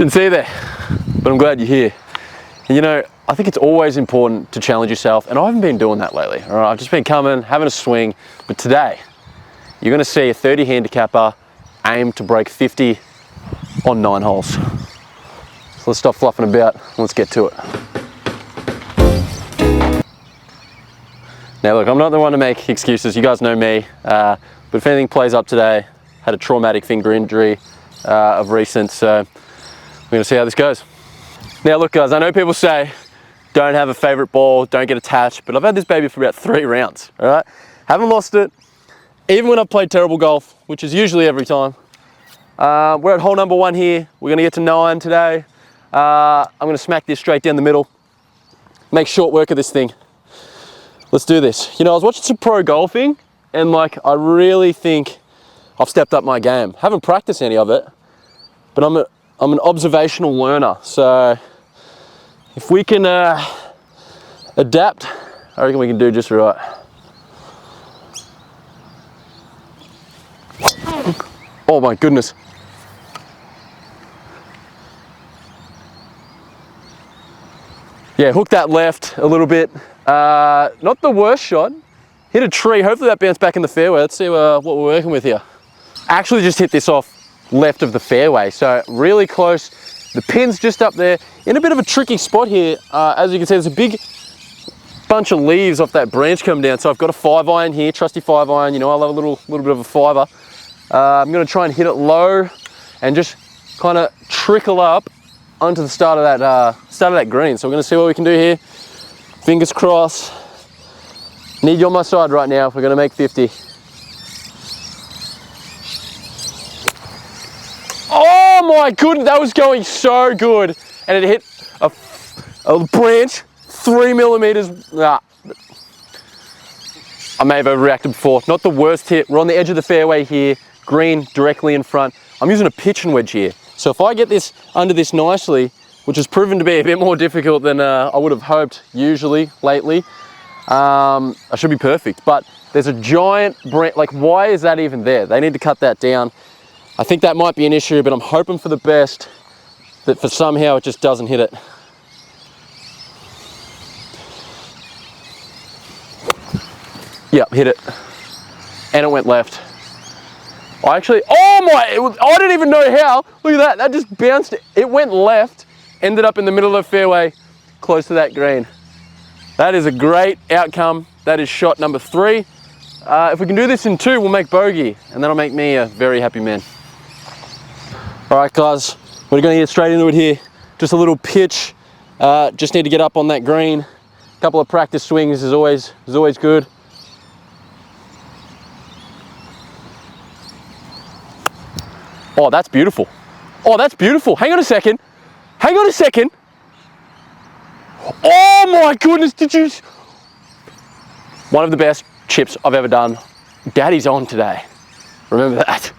Didn't see you there, but I'm glad you're here. And you know, I think it's always important to challenge yourself, and I haven't been doing that lately. All right, I've just been coming, having a swing, but today, you're gonna see a 30 handicapper aim to break 50 on 9 holes. So let's stop fluffing about, and let's get to it. Now look, I'm not the one to make excuses, you guys know me, but if anything plays up today, had a traumatic finger injury of recent, so we're gonna see how this goes. Now look guys, I know people say, don't have a favorite ball, don't get attached, but I've had this baby for about 3 rounds, all right? Haven't lost it, even when I've played terrible golf, which is usually every time. We're at hole number 1 here, we're gonna get to 9 today. I'm gonna smack this straight down the middle, make short work of this thing. Let's do this. You know, I was watching some pro golfing and like, I really think I've stepped up my game. Haven't practiced any of it, but I'm an observational learner. So if we can adapt, I reckon we can do just right. Oh my goodness. Yeah, hook that left a little bit. Not the worst shot. Hit a tree, hopefully that bounced back in the fairway. Let's see what we're working with here. Actually just hit this off left of the fairway, so really close. The pin's just up there. In a bit of a tricky spot here. As you can see, there's a big bunch of leaves off that branch come down. So I've got a 5-iron here, trusty 5-iron. You know, I love a little bit of a 5-er. I'm gonna try and hit it low and just kind of trickle up onto the start of that green. So we're gonna see what we can do here. Fingers crossed. Need you on my side right now if we're gonna make 50. Oh my goodness, that was going so good. And it hit a branch 3 millimeters. Nah. I may have overreacted before. Not the worst hit. We're on the edge of the fairway here. Green directly in front. I'm using a pitching wedge here. So if I get this under this nicely, which has proven to be a bit more difficult than I would have hoped usually lately, I should be perfect. But there's a giant branch, like why is that even there? They need to cut that down. I think that might be an issue, but I'm hoping for the best, that for somehow it just doesn't hit it. Yep, hit it. And it went left. I actually, I didn't even know how. Look at that just bounced. It went left, ended up in the middle of the fairway, close to that green. That is a great outcome. That is shot number 3. If we can do this in 2, we'll make bogey, and that'll make me a very happy man. All right, guys, we're gonna get straight into it here. Just a little pitch. Just need to get up on that green. A couple of practice swings is always good. Oh, that's beautiful. Oh, that's beautiful. Hang on a second. Hang on a second. Oh my goodness, did you? One of the best chips I've ever done. Daddy's on today. Remember that.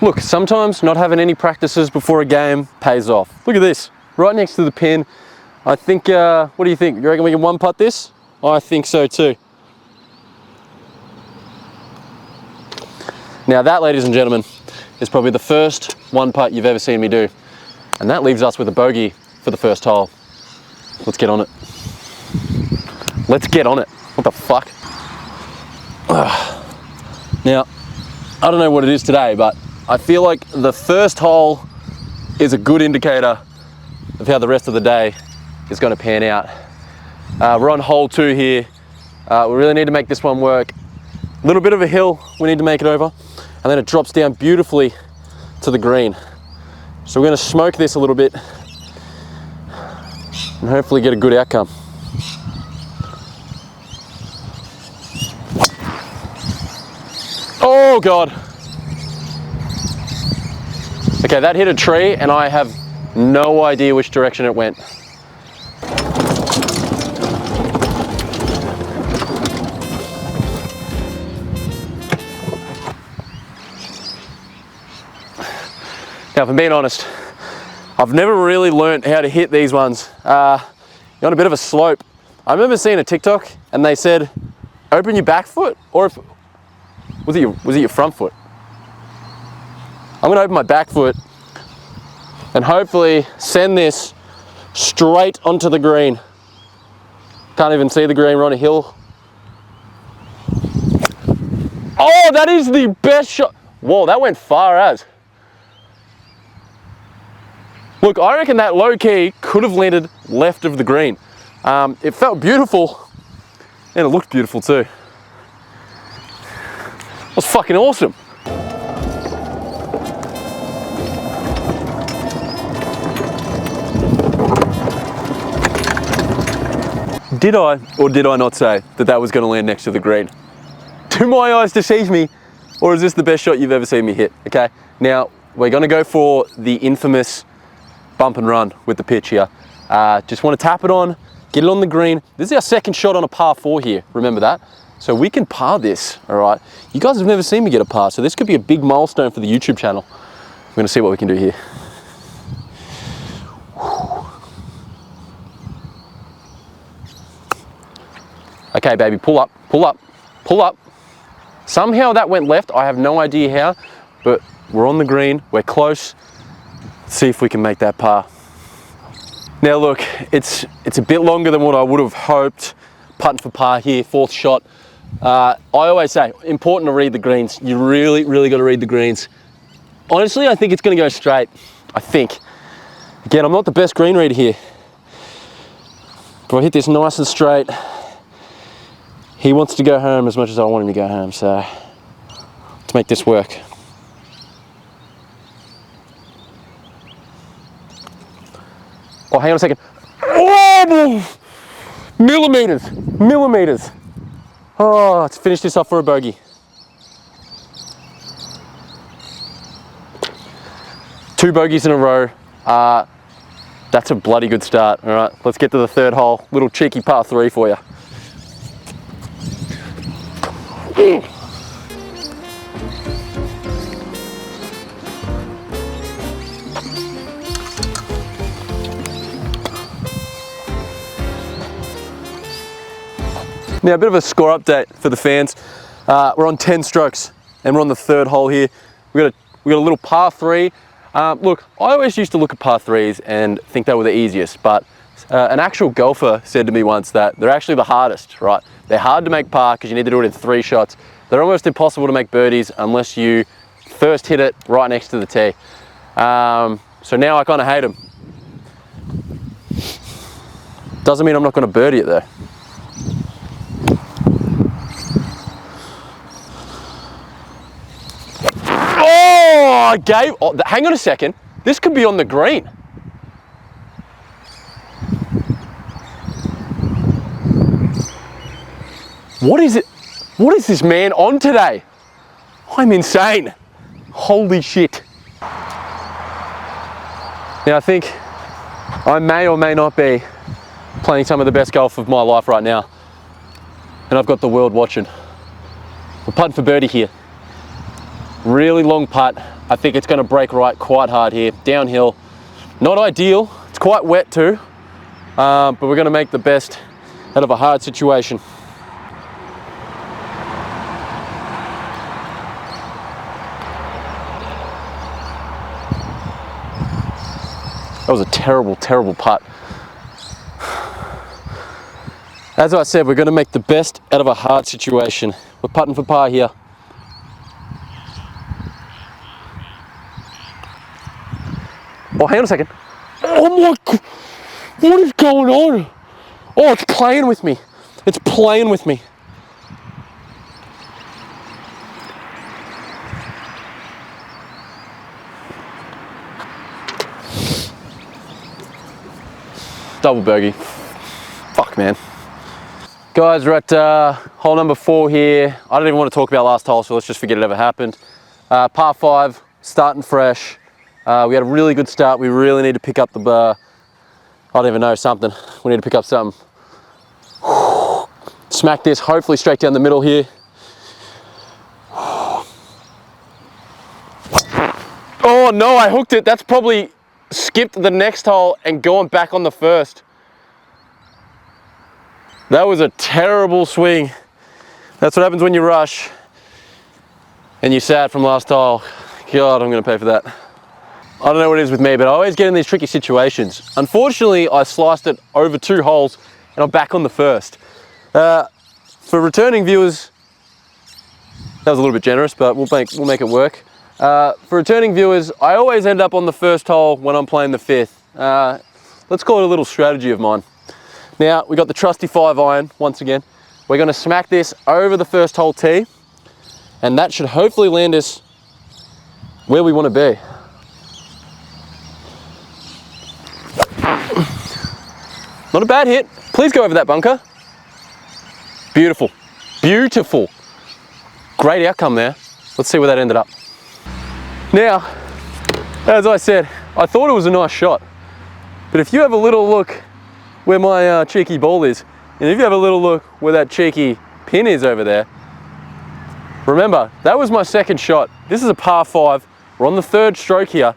Look, sometimes not having any practices before a game pays off. Look at this, right next to the pin. I think, what do you think? You reckon we can 1-putt this? I think so too. Now that, ladies and gentlemen, is probably the first 1-putt you've ever seen me do. And that leaves us with a bogey for the first hole. Let's get on it. Let's get on it. What the fuck? Now, I don't know what it is today, but I feel like the first hole is a good indicator of how the rest of the day is going to pan out. We're on hole 2 here. We really need to make this one work. A little bit of a hill we need to make it over, and then it drops down beautifully to the green. So we're going to smoke this a little bit and hopefully get a good outcome. Oh God. Okay, that hit a tree and I have no idea which direction it went. Now, if I'm being honest, I've never really learned how to hit these ones. You're on a bit of a slope. I remember seeing a TikTok and they said, open your back foot, or if, was it your front foot? I'm gonna open my back foot and hopefully send this straight onto the green. Can't even see the green, we're on a hill. Oh, that is the best shot. Whoa, that went far as. Look, I reckon that low key could have landed left of the green. It felt beautiful, and it looked beautiful too. It was fucking awesome. Did I or did I not say that that was going to land next to the green? Do my eyes deceive me, or is this the best shot you've ever seen me hit? Okay, now we're going to go for the infamous bump and run with the pitch here. Just want to tap it on, get it on the green. This is our second shot on a par 4 here, remember that? So we can par this, all right? You guys have never seen me get a par, so this could be a big milestone for the YouTube channel. We're going to see what we can do here. Okay, baby, pull up, pull up, pull up. Somehow that went left. I have no idea how, but we're on the green, we're close. Let's see if we can make that par. Now look, it's a bit longer than what I would have hoped. Putting for par here, 4th shot. I always say, important to read the greens. You really got to read the greens. Honestly, I think it's going to go straight. I think. Again, I'm not the best green reader here. But I hit this nice and straight. He wants to go home as much as I want him to go home, so let's make this work. Oh, hang on a second. Oh, millimeters, millimeters. Oh, let's finish this off for a bogey. Two bogeys in a row. That's a bloody good start. All right, let's get to the 3rd hole. Little cheeky par 3 for you. Now, a bit of a score update for the fans. We're on 10 strokes and we're on the 3rd hole here. We got a little par 3. Look, I always used to look at par 3s and think they were the easiest, but an actual golfer said to me once that they're actually the hardest, right? They're hard to make par because you need to do it in 3 shots. They're almost impossible to make birdies unless you first hit it right next to the tee. So now I kind of hate them. Doesn't mean I'm not going to birdie it though. Oh, hang on a second. This could be on the green. What is it? What is this man on today? I'm insane. Holy shit. Now I think I may or may not be playing some of the best golf of my life right now. And I've got the world watching. We're putting for birdie here. Really long putt. I think it's going to break right quite hard here. Downhill. Not ideal. It's quite wet too. But we're going to make the best out of a hard situation. That was a terrible, terrible putt. As I said, we're going to make the best out of a hard situation. We're putting for par here. Oh, hang on a second. Oh my God, what is going on? Oh, it's playing with me. It's playing with me. Double bogey. Fuck, man. Guys, we're at hole number 4 here. I don't even want to talk about last hole, so let's just forget it ever happened. Par 5, starting fresh. We had a really good start. We really need to pick up the bar. I don't even know, something. We need to pick up something. Smack this, hopefully straight down the middle here. Oh no, I hooked it. That's probably skipped the next hole and going back on the first. That was a terrible swing. That's what happens when you rush and you sat from last hole. God, I'm gonna pay for that. I don't know what it is with me, but I always get in these tricky situations. Unfortunately, I sliced it over 2 holes and I'm back on the first. For returning viewers, that was a little bit generous, but we'll make it work. For returning viewers, I always end up on the first hole when I'm playing the 5th. Let's call it a little strategy of mine. Now, we got the trusty 5-iron once again. We're gonna smack this over the first hole tee, and that should hopefully land us where we wanna be. Not a bad hit. Please go over that bunker. Beautiful, beautiful. Great outcome there. Let's see where that ended up. Now, as I said, I thought it was a nice shot, but if you have a little look where my cheeky ball is, and if you have a little look where that cheeky pin is over there, remember, that was my second shot. This is a par 5. We're on the 3rd stroke here.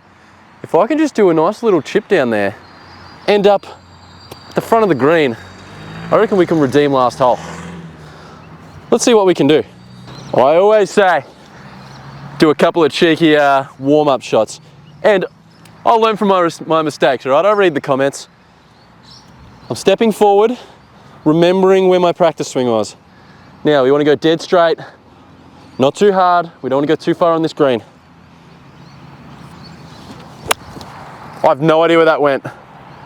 If I can just do a nice little chip down there, end up at the front of the green, I reckon we can redeem last hole. Let's see what we can do. I always say, do a couple of cheeky warm-up shots. And I'll learn from my mistakes, all right? I read the comments. I'm stepping forward, remembering where my practice swing was. Now, we want to go dead straight, not too hard. We don't want to go too far on this green. I have no idea where that went,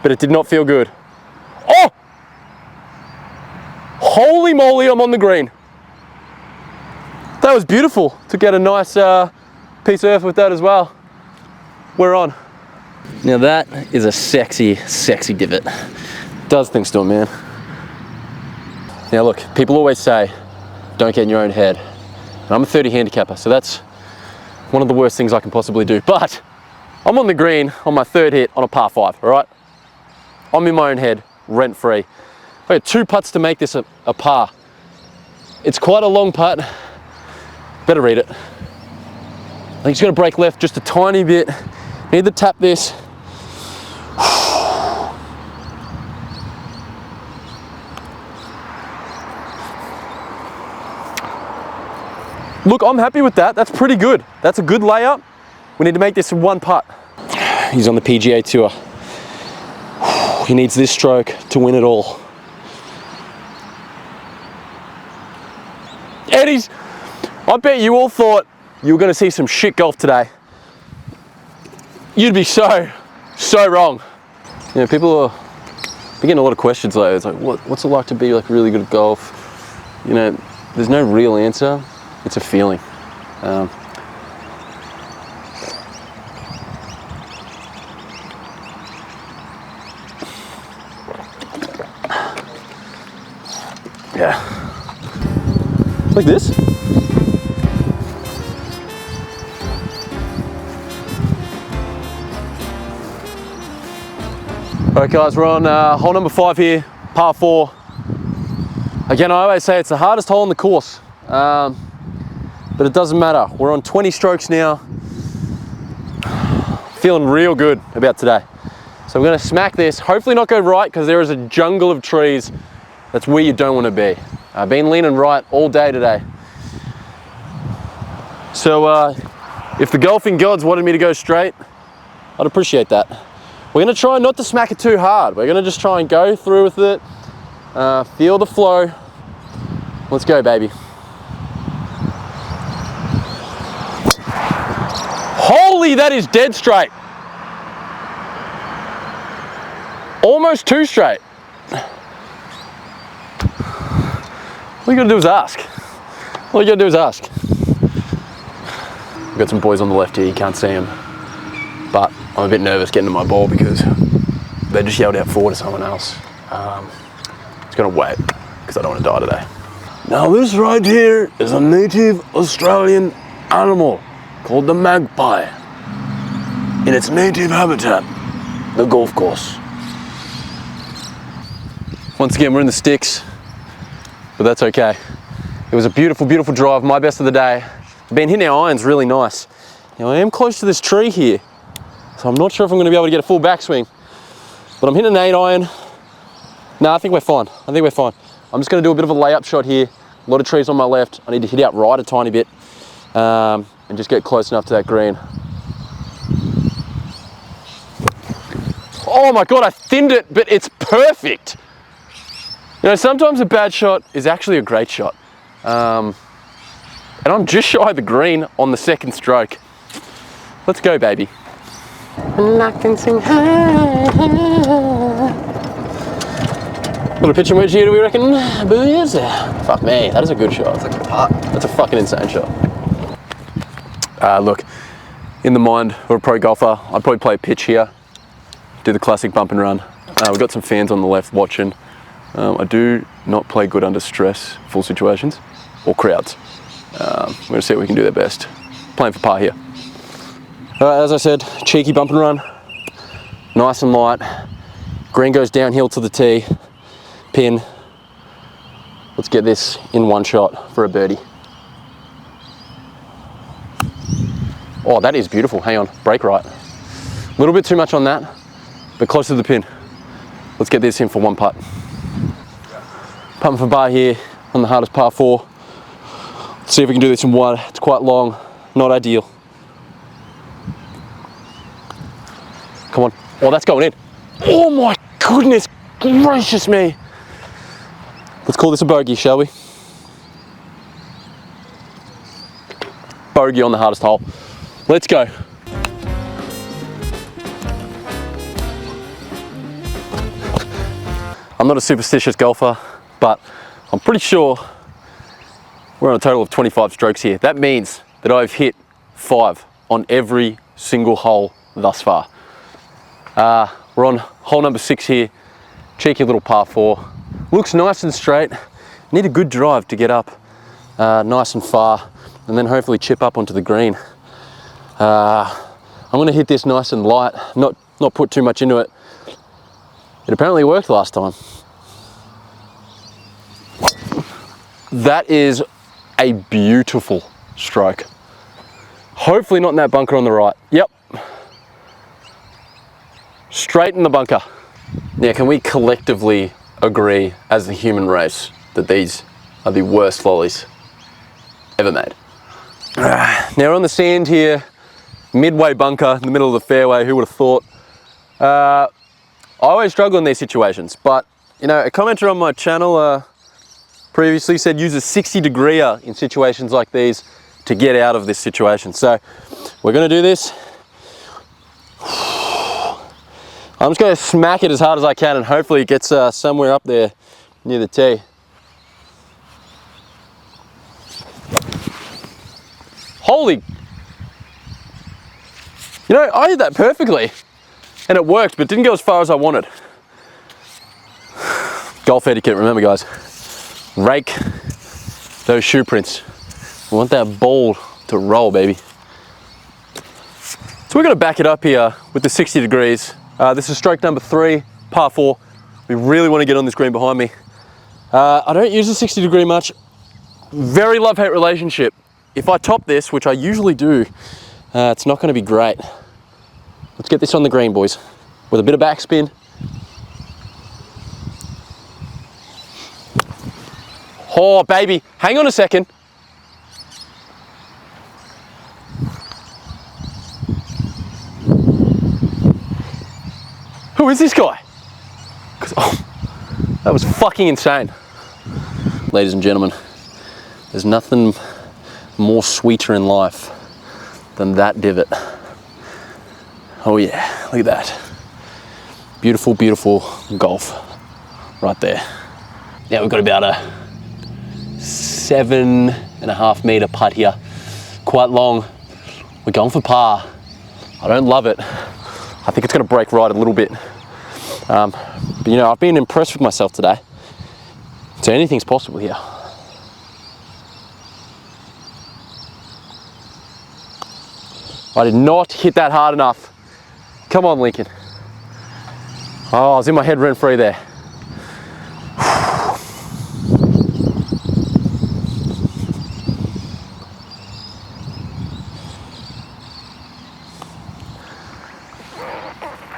but it did not feel good. Oh! Holy moly, I'm on the green. That was beautiful to get a nice piece of earth with that as well. We're on. Now that is a sexy, sexy divot. Does things to it, man. Now look, people always say, don't get in your own head. And I'm a 30 handicapper, so that's one of the worst things I can possibly do. But I'm on the green on my 3rd hit on a par 5, all right? I'm in my own head, rent free. I got 2 putts to make this a par. It's quite a long putt. Better read it. I think he's gonna break left just a tiny bit. Need to tap this. Look, I'm happy with that. That's pretty good. That's a good layup. We need to make this in 1 putt. He's on the PGA Tour. He needs this stroke to win it all. Eddie's. I bet you all thought you were going to see some shit golf today. You'd be so wrong. You know, people are getting a lot of questions lately. It's like, what's it like to be like really good at golf? You know, there's no real answer. It's a feeling. Yeah. Like this. All right, guys, we're on hole number 5 here, par 4. Again, I always say it's the hardest hole on the course, but it doesn't matter. We're on 20 strokes now. Feeling real good about today. So I'm gonna smack this, hopefully not go right, because there is a jungle of trees. That's where you don't want to be. I've been leaning right all day today. So if the golfing gods wanted me to go straight, I'd appreciate that. We're gonna try not to smack it too hard. We're gonna just try and go through with it, feel the flow. Let's go, baby. Holy, that is dead straight. Almost 2 straight. All you gotta do is ask. All you gotta do is ask. We've got some boys on the left here, you can't see them. But I'm a bit nervous getting to my ball because they just yelled out 4 to someone else. Just gonna wait, because I don't want to die today. Now this right here is a native Australian animal called the magpie in its native habitat, the golf course. Once again, we're in the sticks, but that's okay. It was a beautiful, beautiful drive, my best of the day. I've been hitting our irons really nice. Now I am close to this tree here, so I'm not sure if I'm going to be able to get a full backswing, but I'm hitting an 8-iron. No, I think we're fine. I think we're fine. I'm just going to do a bit of a layup shot here. A lot of trees on my left. I need to hit out right a tiny bit and just get close enough to that green. Oh my God, I thinned it, but it's perfect. You know, sometimes a bad shot is actually a great shot. And I'm just shy of the green on the second stroke. Let's go, baby. And I can sing high. Little pitching wedge here, do we reckon? Boys? Fuck me, that is a good shot. That's a good putt. That's a fucking insane shot. Look, in the mind of a pro golfer, I'd probably play a pitch here, do the classic bump and run. We've got some fans on the left watching. I do not play good under stress, full situations, or crowds. We're gonna see what we can do their best. Playing for par here. All right, as I said, cheeky bump and run, nice and light. Green goes downhill to the tee, pin. Let's get this in one shot for a birdie. Oh, that is beautiful. Hang on, break right. A little bit too much on that, but close to the pin. Let's get this in for one putt. Pumping for bar here on the hardest par 4. Let's see if we can do this in one. It's quite long, not ideal. Come on. Oh, that's going in. Oh my goodness gracious me. Let's call this a bogey, shall we? Bogey on the hardest hole. Let's go. I'm not a superstitious golfer, but I'm pretty sure we're on a total of 25 strokes here. That means that I've hit 5 on every single hole thus far. We're on hole number 6 here. Cheeky little par 4. Looks nice and straight. Need a good drive to get up nice and far, and then hopefully chip up onto the green. I'm gonna hit this nice and light, not put too much into it. It apparently worked last time. That is a beautiful stroke. Hopefully not in that bunker on the right. Yep. Straight in the bunker. Now, can we collectively agree as the human race that these are the worst volleys ever made? Now we're on the sand here, midway bunker in the middle of the fairway. Who would have thought? I always struggle in these situations, but you know, a commenter on my channel previously said use a 60-degreer in situations like these to get out of this situation. So we're gonna do this. I'm just gonna smack it as hard as I can, and hopefully it gets somewhere up there near the tee. Holy, you know, I did that perfectly and it worked, but didn't go as far as I wanted. Golf etiquette, remember guys, rake those shoe prints. We want that ball to roll, baby. So we're gonna back it up here with the 60 degrees. This is stroke number 3, par 4. We really want to get on this green behind me. I don't use the 60 degree much. Very love-hate relationship. If I top this, which I usually do, it's not going to be great. Let's get this on the green, boys, with a bit of backspin. Oh, baby, hang on a second. Who is this guy? Oh, that was fucking insane. Ladies and gentlemen, there's nothing more sweeter in life than that divot. Oh yeah, look at that. Beautiful, beautiful golf right there. Now we've got about a 7.5 meter putt here. Quite long. We're going for par. I don't love it. I think it's gonna break right a little bit. But you know, I've been impressed with myself today. So anything's possible here. I did not hit that hard enough. Come on, Lincoln. Oh, I was in my head rent free there.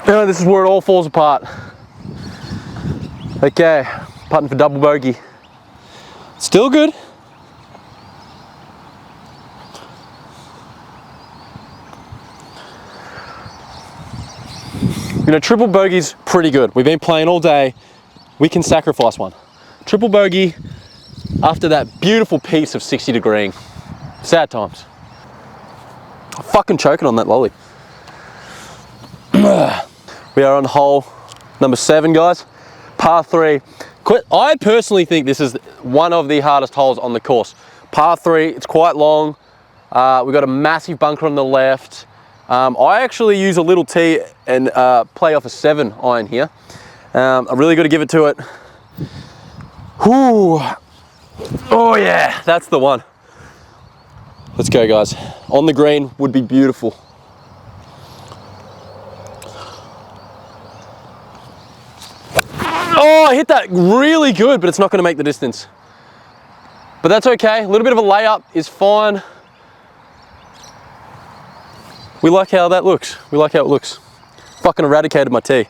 Oh, this is where it all falls apart. Okay, putting for double bogey. Still good. You know, triple bogey's pretty good. We've been playing all day. We can sacrifice one. Triple bogey after that beautiful piece of 60 degree. Sad times. I'm fucking choking on that lolly. We are on hole number 7, guys. Par 3. I personally think this is one of the hardest holes on the course. Par 3, it's quite long. We've got a massive bunker on the left. I actually use a little tee and play off a 7 iron here. I'm really got to give it to it. Whew. Oh yeah, that's the one. Let's go, guys. On the green would be beautiful. Oh, I hit that really good, but it's not going to make the distance. But that's okay. A little bit of a layup is fine. We like how that looks. We like how it looks. Fucking eradicated my tee.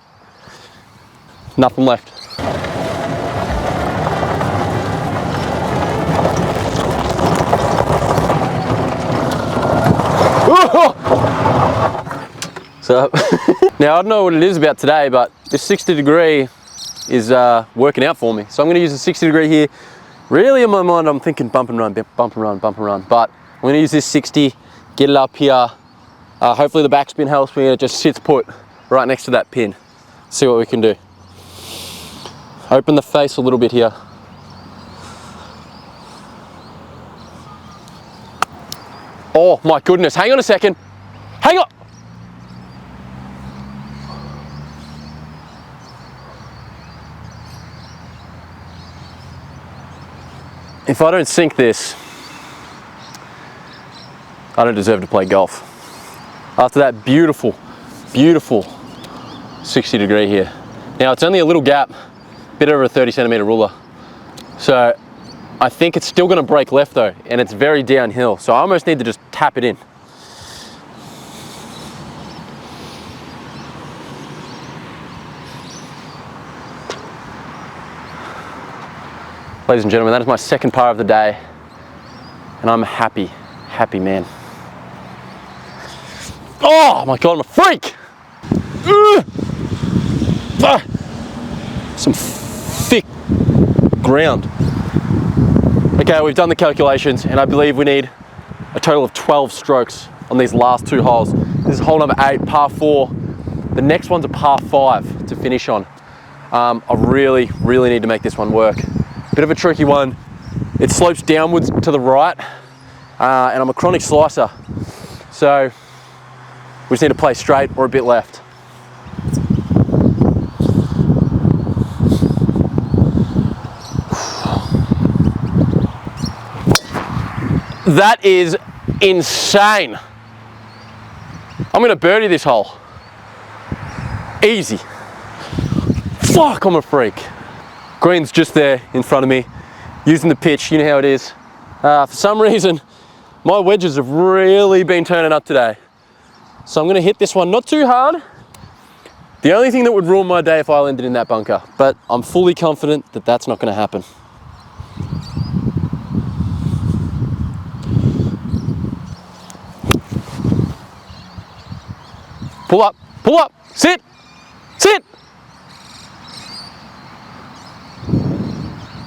Nothing left. So, now I don't know what it is about today, but this 60 degree is working out for me. So I'm going to use the 60 degree here. Really in my mind, I'm thinking bump and run, bump and run, bump and run. But I'm going to use this 60, get it up here. Hopefully the backspin helps me and it just sits put right next to that pin. See what we can do. Open the face a little bit here. Oh my goodness, hang on a second. Hang on. If I don't sink this, I don't deserve to play golf. After that beautiful, beautiful 60 degree here. Now it's only a little gap, bit over a 30 centimeter ruler. So I think it's still gonna break left though, and it's very downhill. So I almost need to just tap it in. Ladies and gentlemen, that is my second par of the day, and I'm a happy, happy man. Oh my God, I'm a freak! Some thick ground. Okay, we've done the calculations, and I believe we need a total of 12 strokes on these last 2 holes. This is hole number 8, par 4. The next one's a par 5 to finish on. I really, really need to make this one work. Bit of a tricky one. It slopes downwards to the right, and I'm a chronic slicer. So we just need to play straight or a bit left. That is insane. I'm gonna birdie this hole. Easy. Fuck, I'm a freak. Green's just there in front of me, using the pitch, you know how it is. For some reason, my wedges have really been turning up today. So I'm gonna hit this one not too hard. The only thing that would ruin my day if I landed in that bunker, but I'm fully confident that that's not gonna happen. Pull up, sit, sit.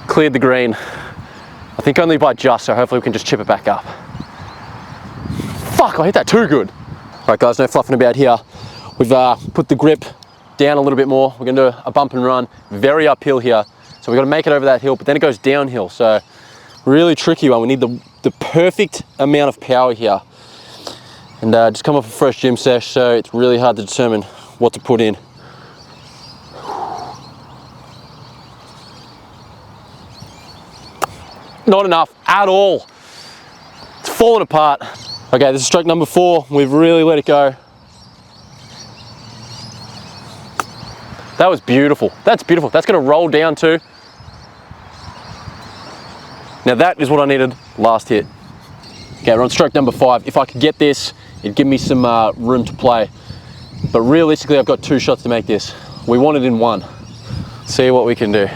Cleared the green. I think only by just, so hopefully we can just chip it back up. Fuck, I hit that too good. All right guys, no fluffing about here. We've put the grip down a little bit more. We're gonna do a bump and run, very uphill here. So we've got to make it over that hill, but then it goes downhill. So really tricky one. We need the perfect amount of power here. And just come off a fresh gym sesh, so it's really hard to determine what to put in. Not enough at all. It's falling apart. Okay, this is stroke number 4. We've really let it go. That was beautiful. That's beautiful. That's gonna roll down too. Now that is what I needed last hit. Okay, we're on stroke number 5. If I could get this, it'd give me some room to play. But realistically, I've got 2 shots to make this. We want it in 1. See what we can do.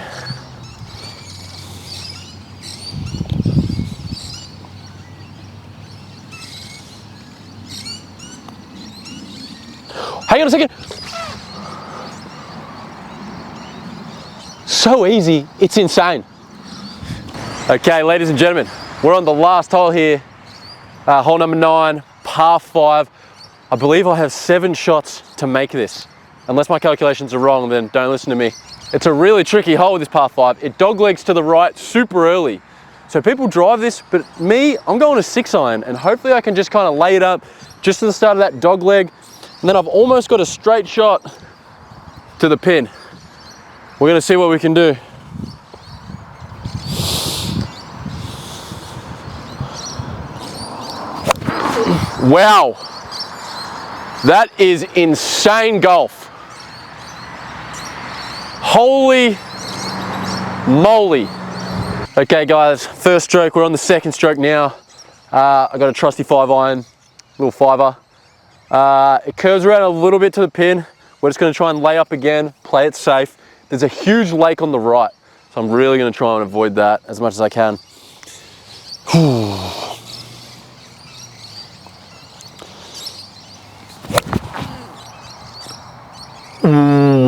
Hang on a second. so easy, it's insane. Okay, ladies and gentlemen, we're on the last hole here. Hole number 9, par 5. I believe I have 7 shots to make this. Unless my calculations are wrong, then don't listen to me. It's a really tricky hole with this par 5. It doglegs to the right super early. So people drive this, but me, I'm going a 6-iron, and hopefully I can just kind of lay it up just to the start of that dog leg. And then I've almost got a straight shot to the pin. We're gonna see what we can do. Wow, that is insane golf. Holy moly. Okay guys, first stroke, we're on the second stroke now. I got a trusty 5-iron, little 5-er. It curves around a little bit to the pin. We're just gonna try and lay up again, play it safe. There's a huge lake on the right, so I'm really gonna try and avoid that as much as I can.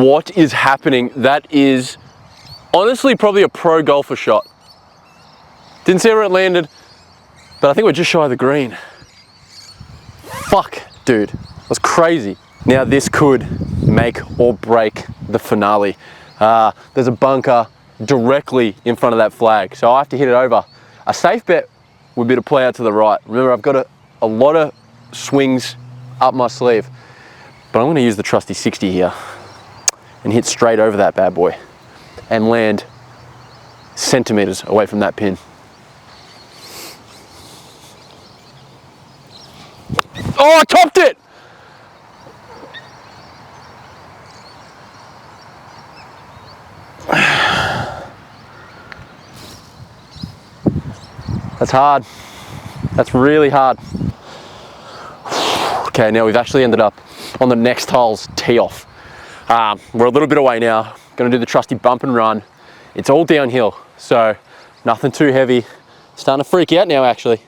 What is happening? That is honestly probably a pro golfer shot. Didn't see where it landed, but I think we're just shy of the green. Fuck, dude, that's crazy. Now this could make or break the finale. There's a bunker directly in front of that flag, so I have to hit it over. A safe bet would be to play out to the right. Remember, I've got a lot of swings up my sleeve, but I'm gonna use the trusty 60 here and hit straight over that bad boy and land centimeters away from that pin. Oh, I topped it! That's hard. That's really hard. Okay, now we've actually ended up on the next hole's tee off. We're a little bit away now. Gonna do the trusty bump and run. It's all downhill, so nothing too heavy. Starting to freak out now, actually.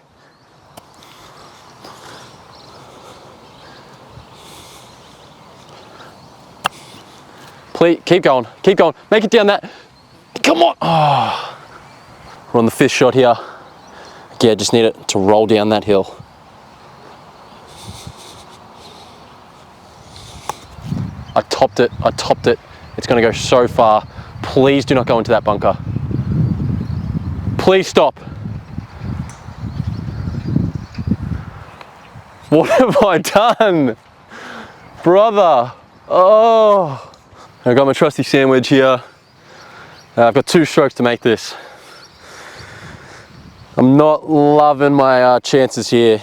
Please, keep going, make it down that. Come on. Oh. We're on the 5th shot here. Yeah, just need it to roll down that hill. I topped it. It's gonna go so far. Please do not go into that bunker. Please stop. What have I done? Brother, oh. I've got my trusty sandwich here. I've got 2 strokes to make this. I'm not loving my chances here.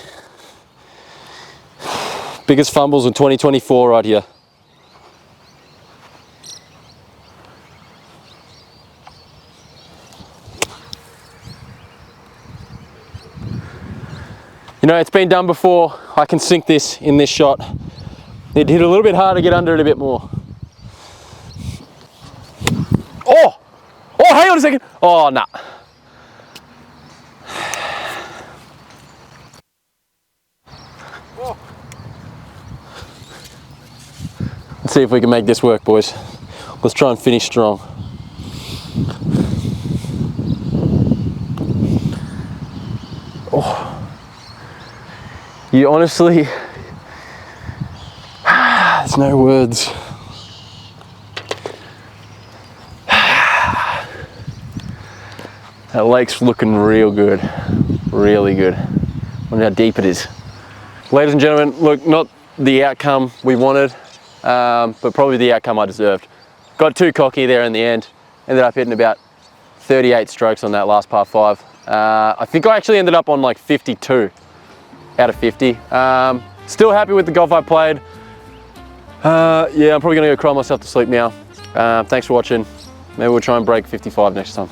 Biggest fumbles in 2024 right here. You know, it's been done before. I can sink this in this shot. Need to hit a little bit harder, get under it a bit more. Oh! Oh, hang on a second. Oh, nah. Let's see if we can make this work, boys. Let's try and finish strong. Oh. You honestly, there's no words. That lake's looking real good, really good. I wonder how deep it is. Ladies and gentlemen, look, not the outcome we wanted, but probably the outcome I deserved. Got too cocky there in the end. Ended up hitting about 38 strokes on that last par 5. I think I actually ended up on like 52 out of 50. Still happy with the golf I played. Yeah, I'm probably gonna go cry myself to sleep now. Thanks for watching. Maybe we'll try and break 55 next time.